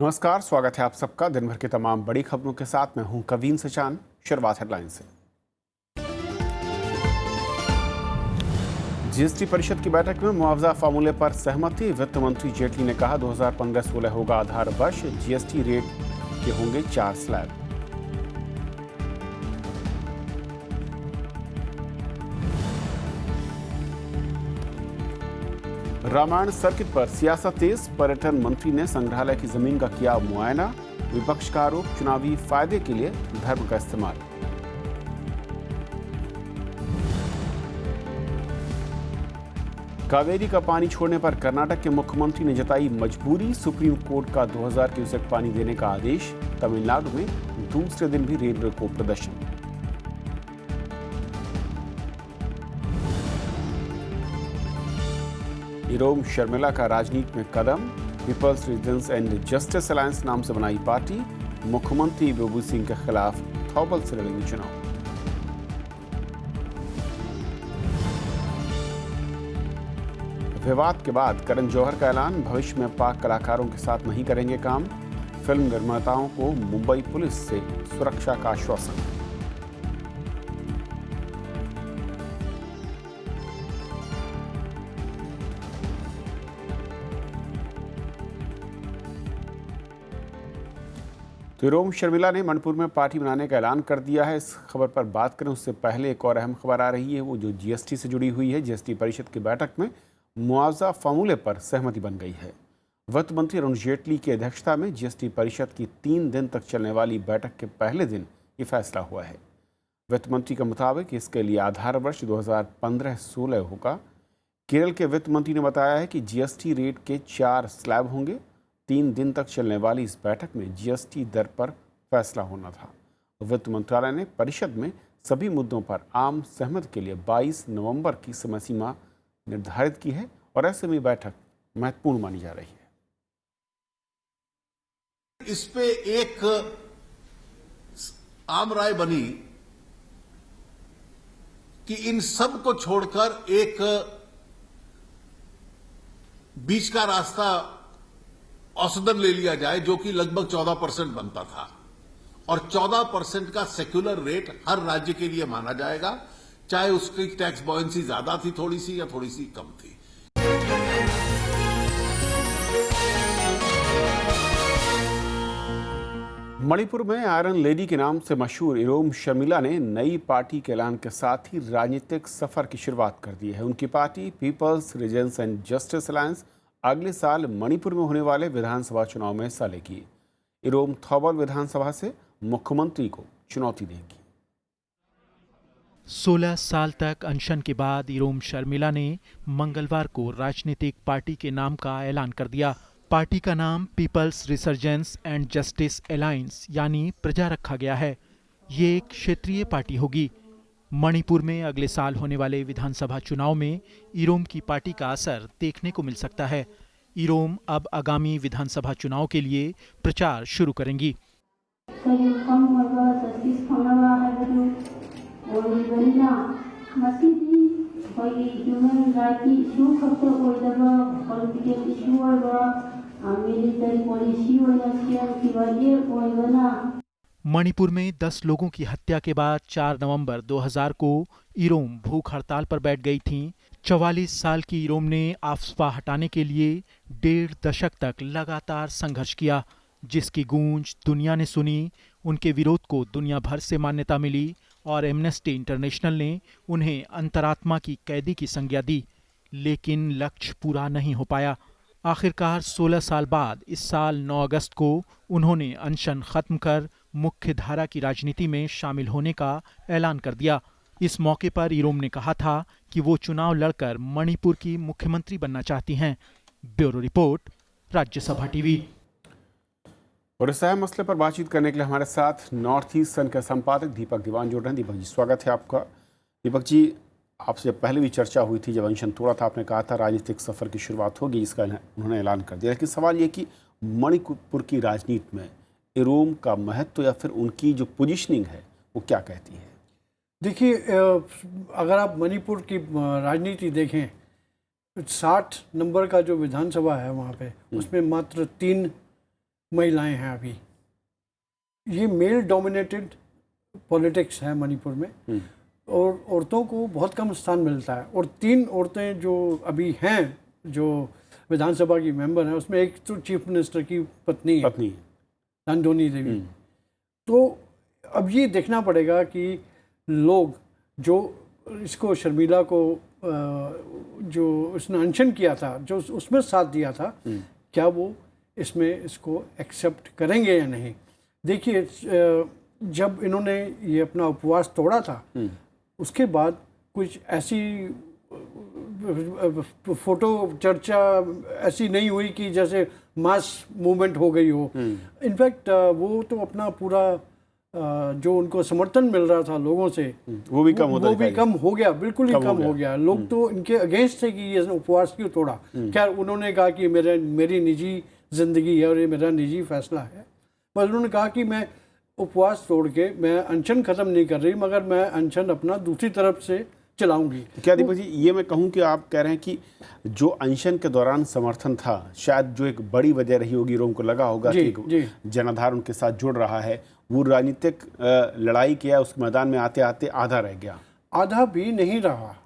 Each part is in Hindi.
नमस्कार, स्वागत है आप सबका दिन भर की तमाम बड़ी खबरों के साथ। मैं हूं कवीन सचान। शुरुआत हेडलाइन से। जीएसटी परिषद की बैठक में मुआवजा फार्मूले पर सहमति। वित्त मंत्री जेटली ने कहा 2015-16 होगा आधार वर्ष। जीएसटी रेट के होंगे 4 स्लैब। रामायण सर्किट पर सियासत तेज। पर्यटन मंत्री ने संग्रहालय की जमीन का किया मुआयना। विपक्ष का आरोप चुनावी फायदे के लिए धर्म का इस्तेमाल। कावेरी का पानी छोड़ने पर कर्नाटक के मुख्यमंत्री ने जताई मजबूरी। सुप्रीम कोर्ट का 2000 क्यूसेक पानी देने का आदेश। तमिलनाडु में दूसरे दिन भी रेलवे को प्रदर्शन। इरोम शर्मिला का राजनीति में कदम। People's regions and justice alliance नाम से बनाई पार्टी। मुख्यमंत्री बेबू सिंह के खिलाफ थौबल से लड़ेंगे चुनाव। विवाद के बाद करण जौहर का ऐलान, भविष्य में पाक कलाकारों के साथ नहीं करेंगे काम। फिल्म निर्माताओं को मुंबई पुलिस से सुरक्षा का आश्वासन। तो इरोम शर्मिला ने मणिपुर में पार्टी बनाने का ऐलान कर दिया है। इस खबर पर बात करें उससे पहले एक और अहम खबर आ रही है, वो जो जीएसटी से जुड़ी हुई है। जीएसटी परिषद की बैठक में मुआवजा फार्मूले पर सहमति बन गई है। वित्त मंत्री अरुण जेटली की अध्यक्षता में जीएसटी परिषद की 3 दिन तक चलने वाली बैठक के पहले दिन ये फैसला हुआ है। वित्त मंत्री के मुताबिक इसके लिए आधार वर्ष 2015-16 होगा। केरल के वित्त मंत्री ने बताया है कि जीएसटी रेट के 4 स्लैब होंगे। 3 दिन तक चलने वाली इस बैठक में जीएसटी दर पर फैसला होना था। वित्त मंत्रालय ने परिषद में सभी मुद्दों पर आम सहमति के लिए 22 नवंबर की समय सीमा निर्धारित की है और ऐसे में बैठक महत्वपूर्ण मानी जा रही है। इस पे एक आम राय बनी कि इन सब को छोड़कर एक बीच का रास्ता औसतन ले लिया जाए, जो कि लगभग 14% बनता था, और 14% का सेक्युलर रेट हर राज्य के लिए माना जाएगा, चाहे उसकी टैक्स बॉयंसी ज्यादा थी थोड़ी सी या थोड़ी सी कम थी। मणिपुर में आयरन लेडी के नाम से मशहूर इरोम शर्मिला ने नई पार्टी के ऐलान के साथ ही राजनीतिक सफर की शुरुआत कर दी है। उनकी party people's regions and justice alliance अगले साल मणिपुर में होने वाले विधानसभा चुनाव में हिस्सा लेगी। इरोम थौबल विधानसभा से मुख्यमंत्री को चुनौती देंगी। 16 साल तक अनशन के बाद इरोम शर्मिला ने मंगलवार को राजनीतिक पार्टी के नाम का ऐलान कर दिया। पार्टी का नाम people's resurgence and justice alliance यानी प्रजा रखा गया है। ये एक क्षेत्रीय पार्टी होगी। मणिपुर में अगले साल होने वाले विधानसभा चुनाव में इरोम की पार्टी का असर देखने को मिल सकता है। इरोम अब आगामी विधानसभा चुनाव के लिए प्रचार शुरू करेंगी। मणिपुर में 10 लोगों की हत्या के बाद 4 नवंबर 2000 को इरोम भूख हड़ताल पर बैठ गई थीं। 44 साल की इरोम ने आफ्स्पा हटाने के लिए 1.5 दशक तक लगातार संघर्ष किया, जिसकी गूंज दुनिया ने सुनी। उनके विरोध को दुनिया भर से मान्यता मिली और एमनेस्टी इंटरनेशनल ने उन्हें अंतरात्मा की कैदी की संज्ञा दी, लेकिन लक्ष्य पूरा नहीं हो पाया। आखिरकार 16 साल बाद इस साल 9 अगस्त को उन्होंने अनशन खत्म कर मुख्य धारा की राजनीति में शामिल होने का ऐलान कर दिया। इस मौके पर इरोम ने कहा था कि वो चुनाव लड़कर मणिपुर की मुख्यमंत्री बनना चाहती हैं। Bureau report, Rajya Sabha TV. और इस अहम मसले पर बातचीत करने के लिए हमारे साथ नॉर्थ ईस्ट सन के संपादक दीपक दीवान जुड़ रहे हैं। दीपक जी, स्वागत है आपका। दीपक जी, आपसे जब पहले भी चर्चा हुई थी, जब अनशन तोड़ा था, आपने कहा था राजनीतिक सफर की शुरुआत होगी, इसका उन्होंने ऐलान कर दिया। लेकिन सवाल ये कि मणिपुर की राजनीति में इरोम का महत्व या फिर उनकी जो पोजीशनिंग है वो क्या कहती है? देखिए, अगर आप मणिपुर की राजनीति देखें, 60 नंबर का जो विधानसभा है वहाँ पे, उसमें मात्र 3 महिलाएं हैं अभी। ये मेल डोमिनेटेड पॉलिटिक्स है मणिपुर में और औरतों को बहुत कम स्थान मिलता है। और 3 औरतें जो अभी हैं जो विधानसभा की मेंबर हैं, उसमें एक तो चीफ मिनिस्टर की पत्नी है, नंदोनी देवी। तो अब ये देखना पड़ेगा कि लोग जो इसको शर्मिला को जो उसने अनशन किया था, जो उसमें साथ दिया था, क्या वो इसमें इसको एक्सेप्ट करेंगे या नहीं। देखिए जब इन्होंने ये अपना उपवास तोड़ा था, उसके बाद कुछ ऐसी फोटो चर्चा ऐसी नहीं हुई कि जैसे मास मूवमेंट हो गई हो। इनफैक्ट वो तो अपना पूरा जो उनको समर्थन मिल रहा था लोगों से वो भी कम हो गया, बिल्कुल ही कम हो गया। लोग तो इनके अगेंस्ट थे कि ये उपवास क्यों तोड़ा। क्या उन्होंने कहा कि मेरी निजी जिंदगी है और ये मेरा निजी फैसला है, बस उन्होंने कहा कि मैं उपवास तोड़ के मैं अनशन खत्म नहीं कर रही, मगर मैं अनशन अपना दूसरी तरफ से चलाऊंगी। क्या दीपक जी, ये मैं कहूँ कि आप कह रहे हैं कि जो अनशन के दौरान समर्थन था, शायद जो एक बड़ी वजह रही होगी, रोम को लगा होगा कि जनाधार उनके साथ जुड़ रहा है, वो राजनीतिक लड़ाई किया, उस मैदान में आते आते आधा रह गया। आधा भी नहीं रहा।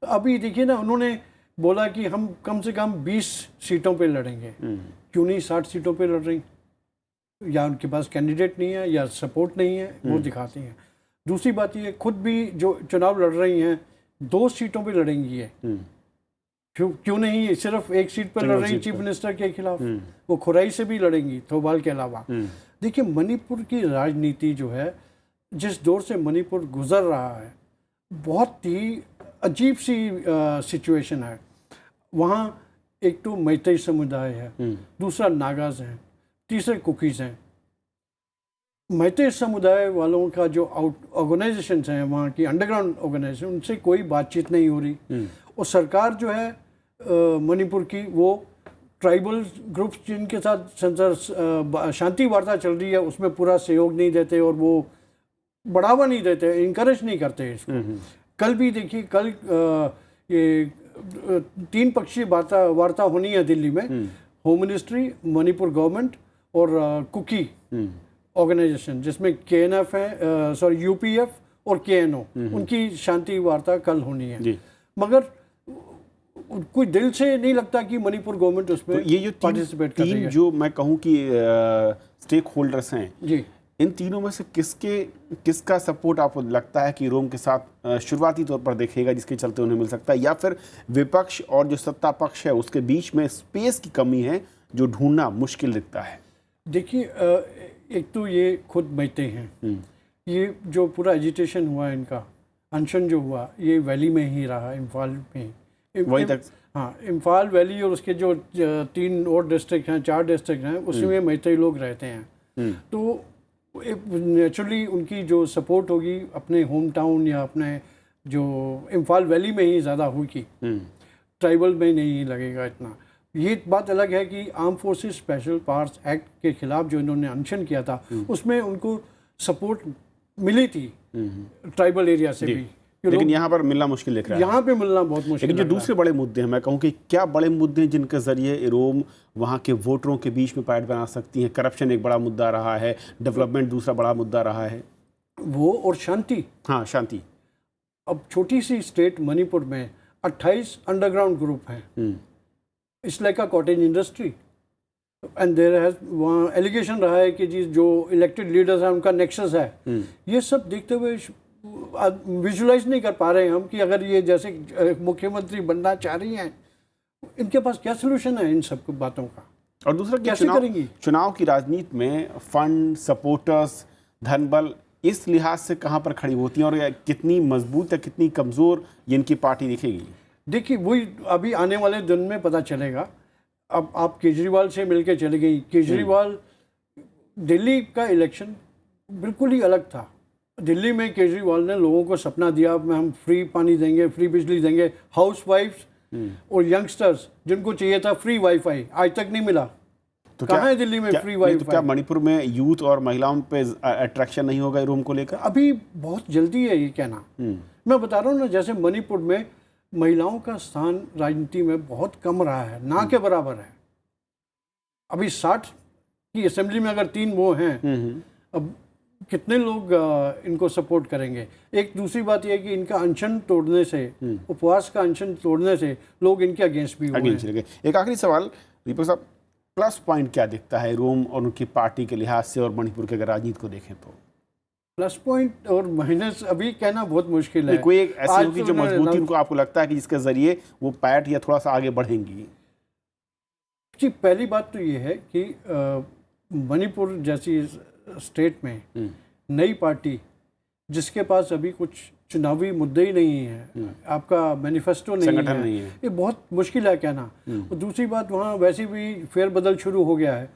अभी देखिए ना, उन्होंने बोला कि हम कम से कम 20 सीटों पे लड़ेंगे। क्यों नहीं 60 सीटों पे लड़ रही? या उनके पास कैंडिडेट नहीं है या सपोर्ट नहीं है, वो दिखाती हैं। दूसरी बात ये, खुद भी जो चुनाव लड़ रही हैं 2 सीटों पे लड़ेंगी है। क्यों नहीं सिर्फ 1 सीट पर लड़ रही चीफ मिनिस्टर के खिलाफ, वो खुराई से भी लड़ेंगी थोबाल के अलावा। देखिए मणिपुर की राजनीति जो है, जिस दौर से मणिपुर गुजर रहा है, बहुत ही अजीब सी सिचुएशन है। वहाँ एक तो मैतेई समुदाय है, दूसरा नागाज हैं, तीसरे कुकीज़ हैं। मैतेई समुदाय वालों का जो ऑर्गेनाइजेशंस हैं, वहाँ की अंडरग्राउंड ऑर्गेनाइजेशन, उनसे कोई बातचीत नहीं हो रही। और सरकार जो है मणिपुर की, वो ट्राइबल ग्रुप्स जिनके साथ शांति वार्ता चल रही है, उसमें पूरा सहयोग नहीं देते और वो बढ़ावा नहीं देते, इनकरेज नहीं करते इसको। कल भी देखिए, कल ये 3 पक्षीय वार्ता होनी है दिल्ली में। होम मिनिस्ट्री, मणिपुर गवर्नमेंट और कुकी ऑर्गेनाइजेशन, जिसमें KNF है, UPF और KNO, उनकी शांति वार्ता कल होनी है। मगर कोई दिल से नहीं लगता कि मणिपुर गवर्नमेंट उसमें तो ये जो पार्टिसिपेट कर रही है। जो मैं कहूँ कि स्टेक होल्डर्स हैं जी, इन तीनों में से किसका सपोर्ट आपको लगता है कि रोम के साथ शुरुआती तौर पर देखेगा, जिसके चलते उन्हें मिल सकता है, या फिर विपक्ष और जो सत्ता पक्ष है उसके बीच में स्पेस की कमी है जो ढूंढना मुश्किल दिखता है? देखिए एक तो ये खुद मैतेई हैं। ये जो पूरा एजिटेशन हुआ है, इनका अनशन जो हुआ, ये वैली में ही रहा, इम्फाल में वहीं तक। हाँ, इम्फाल वैली और उसके जो 3 और डिस्ट्रिक्ट हैं, 4 डिस्ट्रिक्ट हैं, उसमें मैतेई लोग रहते हैं। तो नेचुरली उनकी जो सपोर्ट होगी अपने होम टाउन या अपने जो इम्फाल वैली में ही ज़्यादा होगी, ट्राइबल में नहीं लगेगा इतना। ये बात अलग है कि arm forces special powers act के खिलाफ जो इन्होंने अनशन किया था, उसमें उनको सपोर्ट मिली थी ट्राइबल एरिया से भी, लेकिन यहाँ पर मिलना मुश्किल दिख रहा है। यहाँ पे मिलना बहुत मुश्किल। लेकिन जो दूसरे बड़े मुद्दे हैं, मैं कहूँ कि क्या बड़े मुद्दे हैं जिनके जरिए रोम वहाँ के वोटरों के बीच में पाइट बना सकती हैं? करप्शन एक बड़ा मुद्दा रहा है, डेवलपमेंट दूसरा बड़ा मुद्दा रहा है, वो और शांति। हाँ, शांति। अब छोटी सी स्टेट मणिपुर में 28 अंडरग्राउंड ग्रुप हैं। It's like a cottage industry and there has, वहाँ एलिगेशन रहा है कि जी जो इलेक्टेड लीडर्स हैं उनका नेक्सस है। ये सब देखते हुए विजुलाइज नहीं कर पा रहे हैं हम कि अगर ये जैसे मुख्यमंत्री बनना चाह रही हैं, इनके पास क्या सोल्यूशन है इन सब बातों का? और दूसरा कैसे करेंगी? चुनाव की राजनीति में फंड, सपोर्टर्स, धनबल इस लिहाज से कहाँ पर खड़ी होती हैं और कितनी मजबूत या कितनी कमज़ोर ये इनकी पार्टी दिखेगी? देखिए वही अभी आने वाले दिन में पता चलेगा। अब आप केजरीवाल से मिलके चले गई। केजरीवाल, दिल्ली का इलेक्शन बिल्कुल ही अलग था। दिल्ली में केजरीवाल ने लोगों को सपना दिया, हम फ्री पानी देंगे, फ्री बिजली देंगे, हाउस वाइफ्स और यंगस्टर्स जिनको चाहिए था फ्री वाईफाई, आज तक नहीं मिला। तो कहाँ है दिल्ली में फ्री वाईफाई? तो क्या मणिपुर में यूथ और महिलाओं पे अट्रैक्शन नहीं होगा रोम को लेकर? अभी बहुत जल्दी है ये कहना। मैं बता रहा हूँ ना, जैसे मणिपुर में महिलाओं का स्थान राजनीति में बहुत कम रहा है, ना के बराबर है। अभी 60 की असेंबली में अगर 3 वो हैं, अब कितने लोग इनको सपोर्ट करेंगे? एक दूसरी बात यह है कि इनका अनशन तोड़ने से, उपवास का अनशन तोड़ने से लोग इनके अगेंस्ट भी हुए हैं। एक आखिरी सवाल दीपक साहब, प्लस पॉइंट क्या दिखता है इरोम और उनकी पार्टी के लिहाज से और मणिपुर के अगर राजनीति को देखें तो? प्लस पॉइंट और माइनस अभी कहना बहुत मुश्किल है। कोई एक ऐसी होगी जो मजबूती उनको आपको लगता है कि जिसके जरिए वो पैठ या थोड़ा सा आगे बढ़ेंगी? जी, पहली बात तो ये है कि मणिपुर जैसी स्टेट में नई पार्टी जिसके पास अभी कुछ चुनावी मुद्दे ही नहीं है, आपका मैनिफेस्टो नहीं है, ये बहुत मुश्किल है कहना। और दूसरी बात, वहाँ वैसे भी फेरबदल शुरू हो गया है।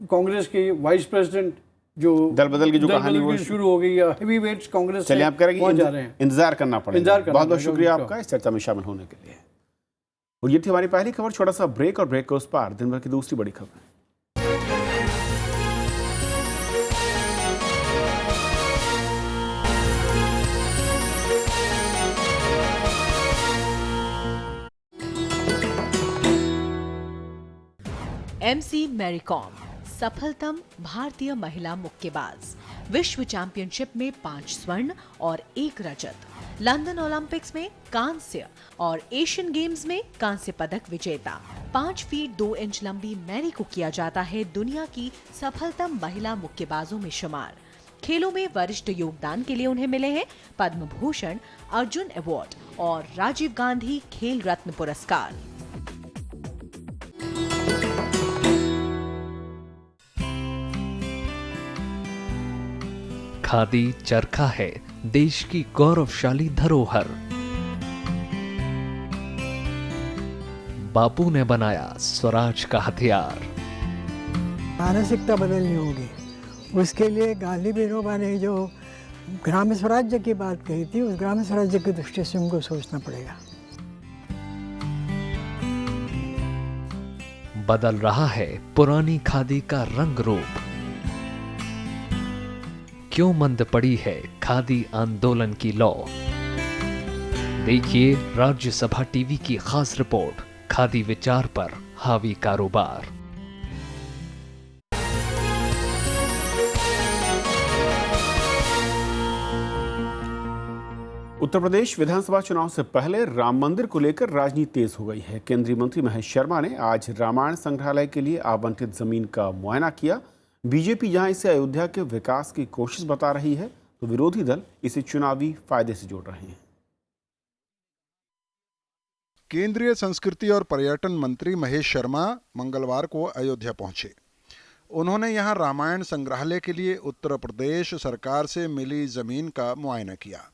कांग्रेस के वाइस प्रेसिडेंट जो दल बदल की जो कहानी वो शुरू हो गई है, हेवी वेट्स कांग्रेस चलिए आप कह रहे हैं जा रहे हैं, इंतजार करना पड़ेगा। बहुत बहुत शुक्रिया आपका इस चर्चा में शामिल होने के लिए। और ये थी हमारी पहली खबर। छोटा सा ब्रेक और ब्रेक के उस पार दिन भर की दूसरी बड़ी खबर। एमसी मैरी कॉम सफलतम भारतीय महिला मुक्केबाज, विश्व चैंपियनशिप में 5 स्वर्ण और 1 रजत, लंदन ओलंपिक्स में कांस्य और एशियन गेम्स में कांस्य पदक विजेता। 5 फीट 2 इंच लंबी मैरी को किया जाता है दुनिया की सफलतम महिला मुक्केबाजों में शुमार। खेलों में वरिष्ठ योगदान के लिए उन्हें मिले हैं पद्म भूषण, अर्जुन अवार्ड और राजीव गांधी खेल रत्न पुरस्कार। खादी चरखा है देश की गौरवशाली धरोहर। बापू ने बनाया स्वराज का हथियार। मानसिकता बदलनी होगी, उसके लिए गांधी विनोबा ने जो ग्राम स्वराज्य की बात कही थी, उस ग्राम स्वराज्य की दृष्टि से हमको सोचना पड़ेगा। बदल रहा है पुरानी खादी का रंग रूप। क्यों मंद पड़ी है खादी आंदोलन की लौ? देखिए राज्यसभा टीवी की खास रिपोर्ट, खादी विचार पर हावी कारोबार। उत्तर प्रदेश विधानसभा चुनाव से पहले राम मंदिर को लेकर राजनीति तेज हो गई है। केंद्रीय मंत्री महेश शर्मा ने आज रामायण संग्रहालय के लिए आवंटित जमीन का मुआयना किया। बीजेपी जहां इसे अयोध्या के विकास की कोशिश बता रही है, तो विरोधी दल इसे चुनावी फायदे से जोड़ रहे हैं। केंद्रीय संस्कृति और पर्यटन मंत्री महेश शर्मा मंगलवार को अयोध्या पहुंचे। उन्होंने यहां रामायण संग्रहालय के लिए उत्तर प्रदेश सरकार से मिली जमीन का मुआयना किया।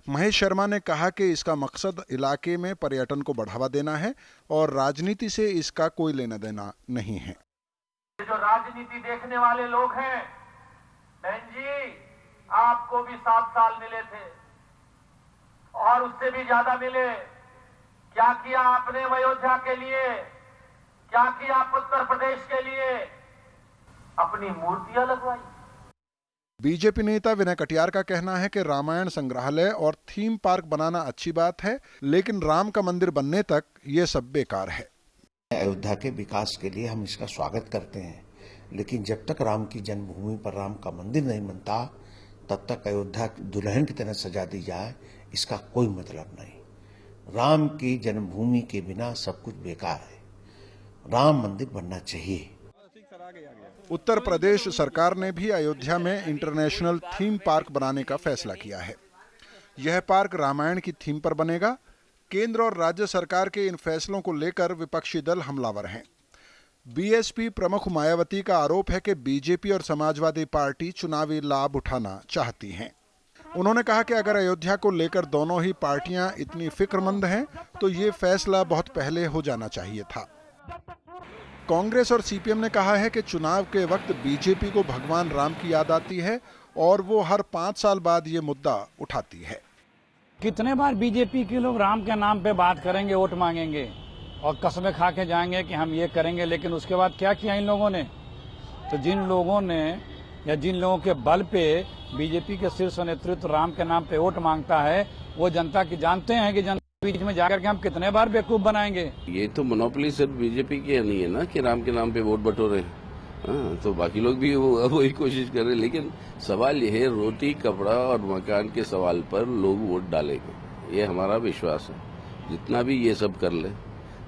महेश शर्मा ने कहा कि इसका मकसद इलाके में पर्यटन को बढ़ावा देना है और राजनीति से इसका कोई लेना देना नहीं है। जो राजनीति देखने वाले लोग हैं, बहन जी आपको भी 7 साल मिले थे और उससे भी ज्यादा मिले। क्या किया आपने अयोध्या के लिए? क्या किया उत्तर प्रदेश के लिए? अपनी मूर्तियां लगवाई। बीजेपी नेता विनय कटियार का कहना है कि रामायण संग्रहालय और थीम पार्क बनाना अच्छी बात है, लेकिन राम का मंदिर बनने तक ये सब बेकार है। अयोध्या के विकास के लिए हम इसका स्वागत करते हैं, लेकिन जब तक राम की जन्मभूमि पर राम का मंदिर नहीं बनता, तब तक अयोध्या दुल्हन की तरह सजा दी जाए, इसका कोई मतलब नहीं। राम की जन्मभूमि के बिना सब कुछ बेकार है। राम मंदिर बनना चाहिए। उत्तर प्रदेश सरकार ने भी अयोध्या में इंटरनेशनल थीम पार्क बनाने का फैसला किया है। यह पार्क रामायण की थीम पर बनेगा। केंद्र और राज्य सरकार के इन फैसलों को लेकर विपक्षी दल हमलावर हैं। बीएसपी प्रमुख मायावती का आरोप है कि बीजेपी और समाजवादी पार्टी चुनावी लाभ उठाना चाहती हैं। उन्होंने कहा कि अगर अयोध्या को लेकर दोनों ही पार्टियां इतनी फिक्रमंद हैं, तो ये फैसला बहुत पहले हो जाना चाहिए था। कांग्रेस और सीपीएम ने कहा है कि चुनाव के वक्त बीजेपी को भगवान राम की याद आती है और वो हर 5 साल बाद ये मुद्दा उठाती है। कितने बार बीजेपी के लोग राम के नाम पे बात करेंगे, वोट मांगेंगे और कसमें खा के जाएंगे कि हम ये करेंगे, लेकिन उसके बाद क्या किया इन लोगों ने? तो जिन लोगों ने या जिन लोगों के बल पे बीजेपी के शीर्ष नेतृत्व राम के नाम पे वोट मांगता है, वो जनता की जानते हैं कि बीच में जाकर के हम कितने बार बेवकूफ बनाएंगे। ये तो मोनोपोली सिर्फ बीजेपी की नहीं है ना कि राम के नाम पे वोट बटोरे। हाँ, तो बाकी लोग भी वही कोशिश कर रहे हैं, लेकिन सवाल ये है रोटी कपड़ा और मकान के सवाल पर लोग वोट डालेंगे, ये हमारा विश्वास है। जितना भी ये सब कर ले,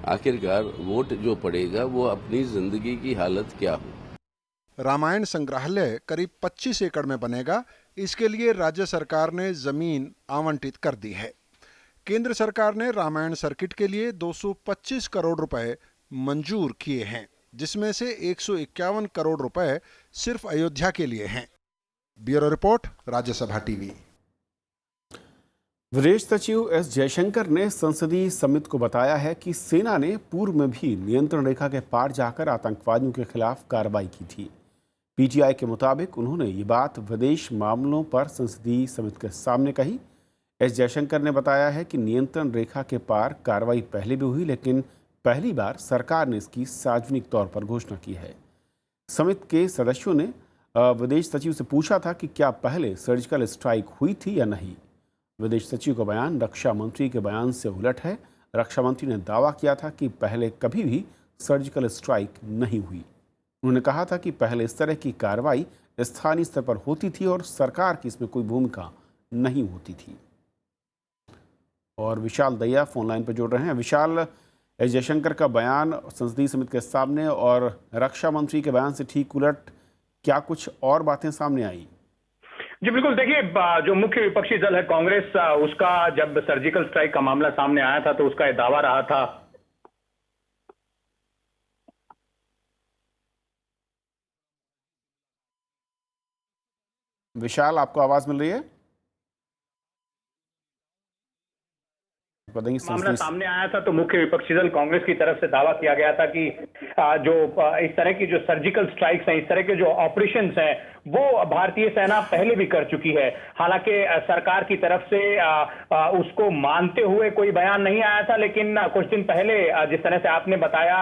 आखिरकार वोट जो पड़ेगा वो अपनी जिंदगी की हालत क्या हो। रामायण संग्रहालय करीब 25 एकड़ में बनेगा। इसके लिए राज्य सरकार ने जमीन आवंटित कर दी है। केंद्र सरकार ने रामायण सर्किट के लिए 225 करोड़ रुपए मंजूर किए हैं, जिसमें से 151 करोड़ रुपए सिर्फ अयोध्या के लिए हैं। Bureau report, Rajya Sabha TV. विदेश सचिव एस जयशंकर ने संसदीय समिति को बताया है कि सेना ने पूर्व में भी नियंत्रण रेखा के पार जाकर आतंकवादियों के खिलाफ कार्रवाई की थी। पीटीआई के मुताबिक उन्होंने ये बात विदेश मामलों पर संसदीय समिति के सामने कही। एस जयशंकर ने बताया है कि नियंत्रण रेखा के पार कार्रवाई पहले भी हुई, लेकिन पहली बार सरकार ने इसकी सार्वजनिक तौर पर घोषणा की है। समिति के सदस्यों ने विदेश सचिव से पूछा था कि क्या पहले सर्जिकल स्ट्राइक हुई थी या नहीं। विदेश सचिव का बयान रक्षा मंत्री के बयान से उलट है। रक्षा मंत्री ने दावा किया था कि पहले कभी भी सर्जिकल स्ट्राइक नहीं हुई। उन्होंने कहा था कि पहले इस तरह की कार्रवाई स्थानीय स्तर पर होती थी और सरकार की इसमें कोई भूमिका नहीं होती थी। और विशाल दैया फोन लाइन पर जुड़ रहे हैं। विशाल, एस जयशंकर का बयान संसदीय समिति के सामने और रक्षा मंत्री के बयान से ठीक उलट, क्या कुछ और बातें सामने आई? जी बिल्कुल, देखिए जो मुख्य विपक्षी दल है कांग्रेस, उसका जब सर्जिकल स्ट्राइक का मामला सामने आया था तो उसका यह दावा रहा था। विशाल, आपको आवाज मिल रही है? मामला सामने आया था तो मुख्य विपक्षी दल कांग्रेस की तरफ से दावा किया गया था कि जो इस तरह की जो सर्जिकल स्ट्राइक्स हैं, इस तरह के जो ऑपरेशंस हैं, वो भारतीय सेना पहले भी कर चुकी है। हालांकि सरकार की तरफ से उसको मानते हुए कोई बयान नहीं आया था, लेकिन कुछ दिन पहले जिस तरह से आपने बताया,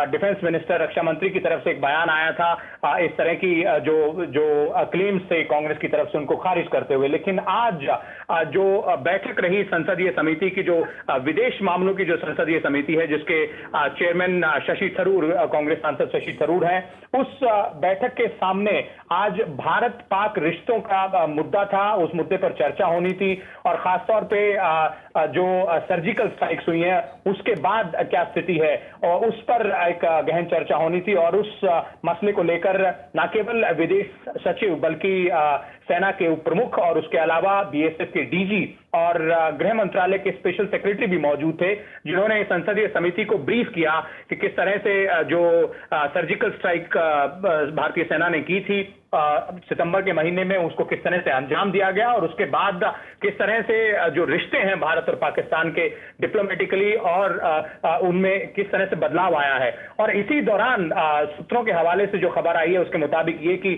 डिफेंस मिनिस्टर, रक्षा मंत्री की तरफ से एक बयान आया था इस तरह की जो क्लेम्स थे कांग्रेस की तरफ से, उनको खारिज करते हुए। लेकिन आज जो बैठक रही संसदीय समिति की, जो विदेश मामलों की जो संसदीय समिति है, जिसके चेयरमैन शशि थरूर, कांग्रेस सांसद शशि थरूर हैं, उस बैठक के सामने आज भारत पाक रिश्तों का मुद्दा था। उस मुद्दे पर चर्चा होनी थी और खासतौर पे जो सर्जिकल स्ट्राइक्स हुई हैं उसके बाद क्या स्थिति है, और उस पर एक गहन चर्चा होनी थी। और उस मसले को लेकर न केवल विदेश सचिव बल्कि सेना के उप प्रमुख और उसके अलावा बीएसएफ के डीजी और गृह मंत्रालय के स्पेशल सेक्रेटरी भी मौजूद थे, जिन्होंने संसदीय समिति को ब्रीफ किया कि किस तरह से जो सर्जिकल स्ट्राइक भारतीय सेना ने की थी सितंबर के महीने में, उसको किस तरह से अंजाम दिया गया और उसके बाद किस तरह से जो रिश्ते हैं भारत और पाकिस्तान के डिप्लोमेटिकली और उनमें किस तरह से बदलाव आया है। और इसी दौरान सूत्रों के हवाले से जो खबर आई है उसके मुताबिक ये कि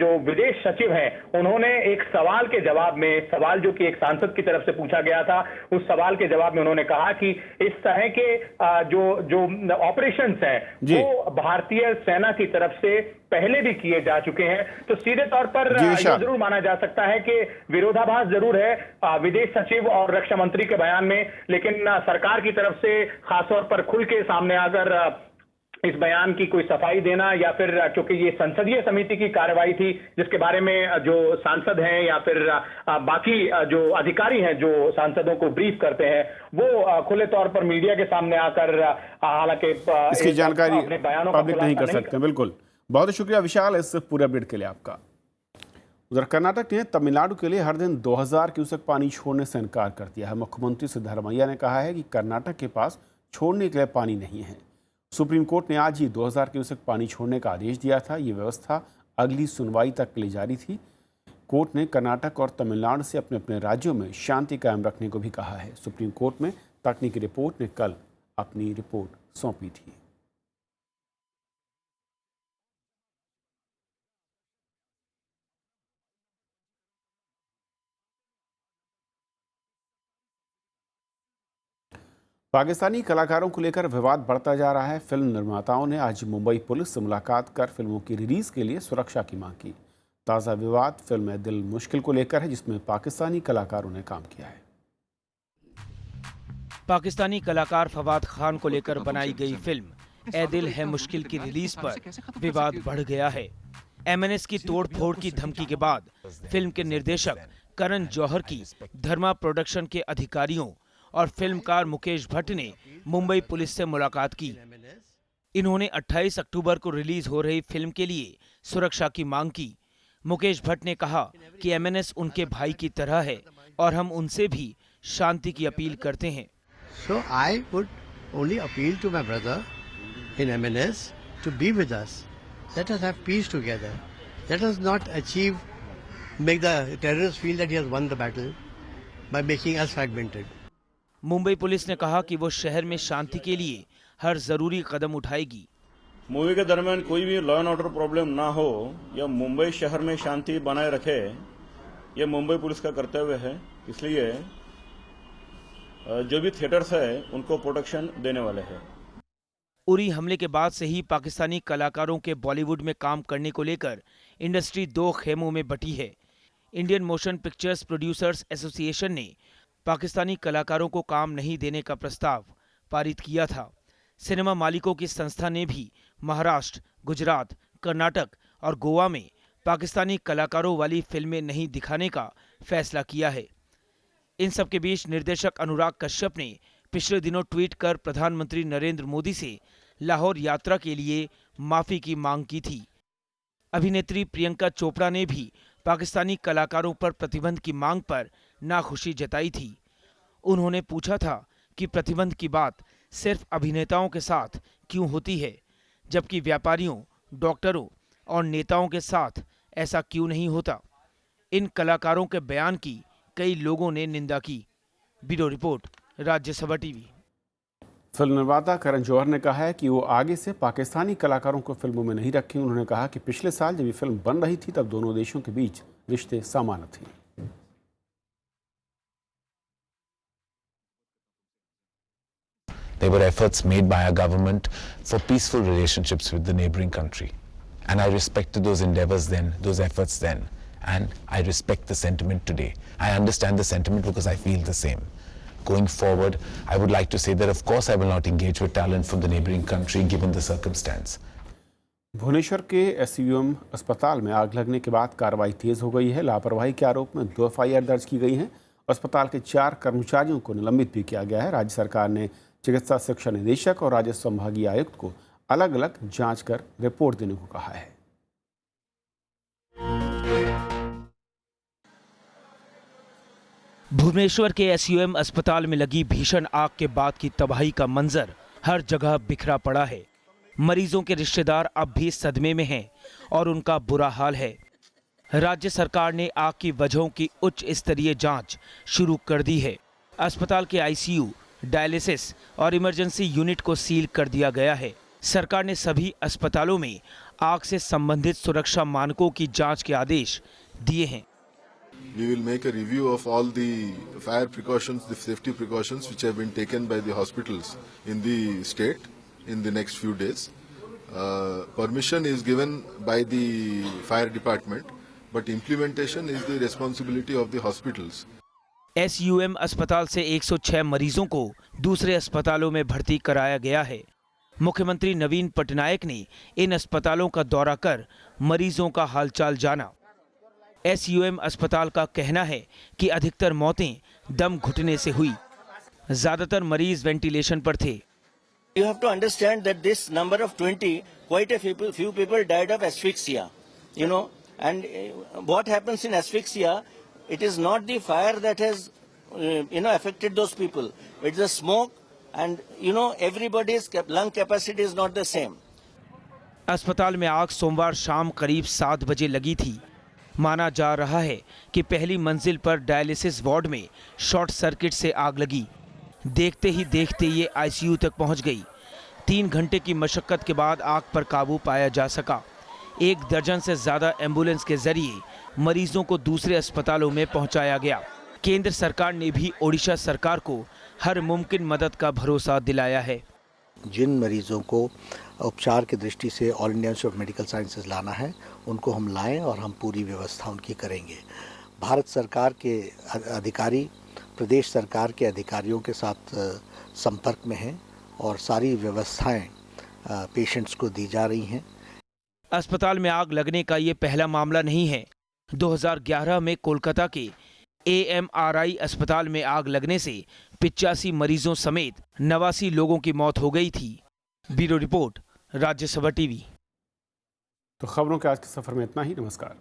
जो विदेश सचिव हैं, उन्होंने एक सवाल के जवाब में, सवाल जो कि एक सांसद की तरफ से पूछा गया था, उस सवाल के जवाब में उन्होंने कहा कि इस तरह के जो ऑपरेशंस हैं वो भारतीय सेना की तरफ से पहले भी किए जा चुके हैं। तो सीधे तौर पर यह जरूर माना जा सकता है कि विरोधाभास जरूर है विदेश सचिव और रक्षा मंत्री के बयान में, लेकिन सरकार की तरफ से खासतौर पर खुल के सामने आकर इस बयान की कोई सफाई देना, या फिर क्योंकि ये संसदीय समिति की कार्रवाई थी जिसके बारे में जो सांसद हैं या फिर बाकी जो अधिकारी हैं जो सांसदों को ब्रीफ करते हैं, वो खुले तौर पर मीडिया के सामने आकर हालांकि इसकी जानकारी पब्लिक नहीं कर सकते। बिल्कुल, बहुत शुक्रिया विशाल इस पूरे अपडेट के लिए आपका। उधर कर्नाटक ने तमिलनाडु के लिए हर दिन 2000 क्यूसेक पानी छोड़ने से इनकार कर दिया है। मुख्यमंत्री सिद्धरामैया ने कहा है कि कर्नाटक के पास छोड़ने के लिए पानी नहीं है। सुप्रीम कोर्ट ने आज ही 2000 क्यूसेक पानी छोड़ने का आदेश दिया था। ये व्यवस्था अगली सुनवाई तक के लिए जारी थी। कोर्ट ने कर्नाटक और तमिलनाडु से अपने अपने राज्यों में शांति कायम रखने को भी कहा है। सुप्रीम कोर्ट में तकनीकी रिपोर्ट ने कल अपनी रिपोर्ट सौंपी थी। पाकिस्तानी कलाकारों को लेकर विवाद बढ़ता जा रहा है। फिल्म निर्माताओं ने आज मुंबई पुलिस से मुलाकात कर फिल्मों की रिलीज के लिए सुरक्षा की मांग की। ताज़ा विवाद फिल्म दिल मुश्किल को लेकर है, जिसमें पाकिस्तानी कलाकारों ने काम किया है। पाकिस्तानी कलाकार फवाद खान को लेकर बनाई गई फिल्म ए दिल है मुश्किल की रिलीज पर विवाद बढ़ गया है। एमएनएस की तोड़-फोड़ की धमकी के बाद फिल्म के निर्देशक करण जौहर की धर्मा प्रोडक्शन के अधिकारियों और फिल्मकार मुकेश भट्ट ने मुंबई पुलिस से मुलाकात की। इन्होंने 28 अक्टूबर को रिलीज हो रही फिल्म के लिए सुरक्षा की मांग की। मुकेश भट्ट ने कहा कि एमएनएस उनके भाई की तरह है और हम उनसे भी शांति की अपील करते हैं। So I would only appeal to my brother in MNS to be with us. Let us have peace together. Let us not make the terrorists feel that he has won the battle by making us fragmented. Mumbai police ने कहा कि वो शहर में शांति के लिए हर जरूरी कदम उठाएगी। मूवी के दरमियान कोई भी लॉ एंड ऑर्डर प्रॉब्लम ना हो या मुंबई शहर में शांति बनाए रखे, ये मुंबई पुलिस का कर्तव्य है। इसलिए जो भी थिएटर्स है उनको प्रोटेक्शन देने वाले हैं। उरी हमले के बाद से ही पाकिस्तानी कलाकारों के बॉलीवुड में काम करने को लेकर इंडस्ट्री दो खेमों में बटी है। Indian motion pictures producers association ने पाकिस्तानी कलाकारों को काम नहीं देने का प्रस्ताव पारित किया था। सिनेमा मालिकों की संस्था ने भी महाराष्ट्र, गुजरात, कर्नाटक और गोवा में पाकिस्तानी कलाकारों वाली फिल्में नहीं दिखाने का फैसला किया है। इन सब के बीच निर्देशक अनुराग कश्यप ने पिछले दिनों ट्वीट कर प्रधानमंत्री नरेंद्र मोदी से लाहौर यात्रा के लिए माफी की मांग की थी। अभिनेत्री प्रियंका चोपड़ा ने भी पाकिस्तानी कलाकारों पर प्रतिबंध की मांग पर नाखुशी जताई थी। उन्होंने पूछा था कि प्रतिबंध की बात सिर्फ अभिनेताओं के साथ क्यों होती है, जबकि व्यापारियों, डॉक्टरों और नेताओं के साथ ऐसा क्यों नहीं होता। इन कलाकारों के बयान की कई लोगों ने निंदा की। Bureau report, Rajya Sabha TV. Film निर्माता करण जौहर ने कहा है कि वो आगे से पाकिस्तानी कलाकारों को फिल्मों में नहीं रखेंगे। उन्होंने कहा कि पिछले साल जब ये फिल्म बन रही थी तब दोनों देशों के बीच रिश्ते सामान्य थे। There were efforts made by our government for peaceful relationships with the neighboring country. And I respected those endeavors then, those efforts then. And I respect the sentiment today. I understand the sentiment because I feel the same. Going forward, I would like to say that of course I will not engage with talent from the neighboring country given the circumstance. Bhubaneswar के एसयूएम अस्पताल में आग लगने के बाद कार्रवाई तेज हो गई है। लापरवाही के आरोप में 2 FIR दर्ज की गई हैं। अस्पताल के 4 कर्मचारियों को निलंबित भी किया गया है। राज्य सरकार ने चिकित्सा शिक्षा निदेशक और राजस्व संभागीय आयुक्त को अलग अलग जांच कर रिपोर्ट देने को कहा है। भुवनेश्वर के एसयूएम अस्पताल में लगी भीषण आग के बाद की तबाही का मंजर हर जगह बिखरा पड़ा है। मरीजों के रिश्तेदार अब भी सदमे में हैं और उनका बुरा हाल है। राज्य सरकार ने आग की वजहों की उच्च स्तरीय जांच शुरू कर दी है। अस्पताल के आईसीयू, डायलिसिस और इमरजेंसी यूनिट को सील कर दिया गया है। सरकार ने सभी अस्पतालों में आग से संबंधित सुरक्षा मानकों की जांच के आदेश दिए हैं। We will make a review of all the fire precautions, the safety precautions which have been taken by the hospitals in the state in the next few days. Permission is given by the fire department, but implementation is the responsibility of the hospitals. SUM अस्पताल से 106 मरीजों को दूसरे अस्पतालों में भर्ती कराया गया है। मुख्यमंत्री नवीन पटनायक ने इन अस्पतालों का दौरा कर मरीजों का हालचाल जाना। एसयूएम अस्पताल का कहना है कि अधिकतर मौतें दम घुटने से हुई। ज्यादातर मरीज वेंटिलेशन पर थे। You have to understand that this number of 20, quite a few people died of asphyxia, and what happens in asphyxia, it is not the fire that has, affected those people. It's the smoke, and everybody's lung capacity is not the same. अस्पताल में आग सोमवार शाम करीब 7 बजे लगी थी। माना जा रहा है कि पहली मंजिल पर डायलिसिस वार्ड में शॉर्ट सर्किट से आग लगी। देखते ही देखते ये आईसीयू तक पहुंच गई। 3 घंटे की मशक्कत के बाद आग पर काबू पाया जा सका। 1 दर्जन से ज़्यादा एम्बुलेंस के जरिए मरीजों को दूसरे अस्पतालों में पहुंचाया गया। केंद्र सरकार ने भी ओडिशा सरकार को हर मुमकिन मदद का भरोसा दिलाया है। जिन मरीजों को उपचार की दृष्टि से all India institute of medical sciences लाना है, उनको हम लाएं और हम पूरी व्यवस्था उनकी करेंगे। भारत सरकार के अधिकारी प्रदेश सरकार के अधिकारियों के साथ संपर्क में हैं और सारी व्यवस्थाएं पेशेंट्स को दी जा रही हैं। अस्पताल में आग लगने का ये पहला मामला नहीं है। 2011 में कोलकाता के AMRI अस्पताल में आग लगने से 85 मरीजों समेत 89 लोगों की मौत हो गई थी। Bureau report, Rajya Sabha TV. तो खबरों के आज के सफर में इतना ही। नमस्कार।